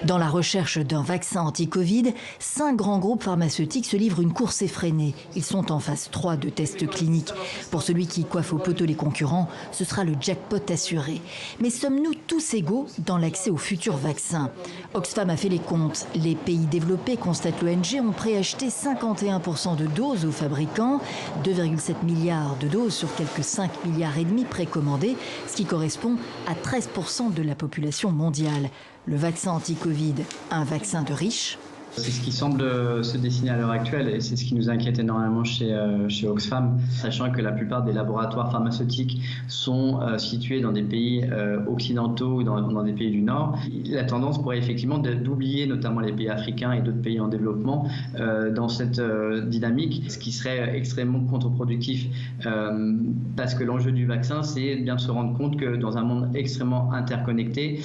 Dans la recherche d'un vaccin anti-Covid, 5 grands groupes pharmaceutiques se livrent une course effrénée. Ils sont en phase 3 de tests cliniques. Pour celui qui coiffe au poteau les concurrents, ce sera le jackpot assuré. Mais sommes-nous tous égaux dans l'accès aux futurs vaccins? Oxfam a fait les comptes. Les pays développés, constate l'ONG, ont préacheté 51% de doses aux fabricants, 2,7 milliards de doses sur quelques 5 milliards et demi précommandés, ce qui correspond à 13% de la population mondiale. Le vaccin anti-Covid, un vaccin de riches? C'est ce qui semble se dessiner à l'heure actuelle et c'est ce qui nous inquiète énormément chez Oxfam, sachant que la plupart des laboratoires pharmaceutiques sont situés dans des pays occidentaux ou dans des pays du Nord. La tendance pourrait effectivement d'oublier notamment les pays africains et d'autres pays en développement dans cette dynamique, ce qui serait extrêmement contre-productif parce que l'enjeu du vaccin, c'est bien de se rendre compte que dans un monde extrêmement interconnecté,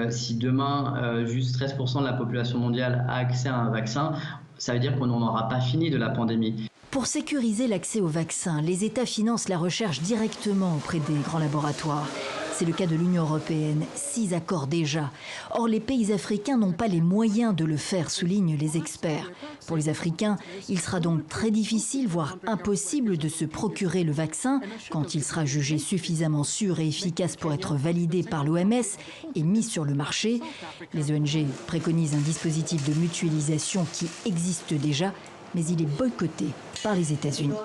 si demain juste 13% de la population mondiale a accès à un vaccin, ça veut dire qu'on n'en aura pas fini de la pandémie. Pour sécuriser l'accès aux vaccins, les États financent la recherche directement auprès des grands laboratoires. C'est le cas de l'Union européenne, 6 accords déjà. Or, les pays africains n'ont pas les moyens de le faire, soulignent les experts. Pour les Africains, il sera donc très difficile, voire impossible de se procurer le vaccin quand il sera jugé suffisamment sûr et efficace pour être validé par l'OMS et mis sur le marché. Les ONG préconisent un dispositif de mutualisation qui existe déjà, mais il est boycotté par les États-Unis.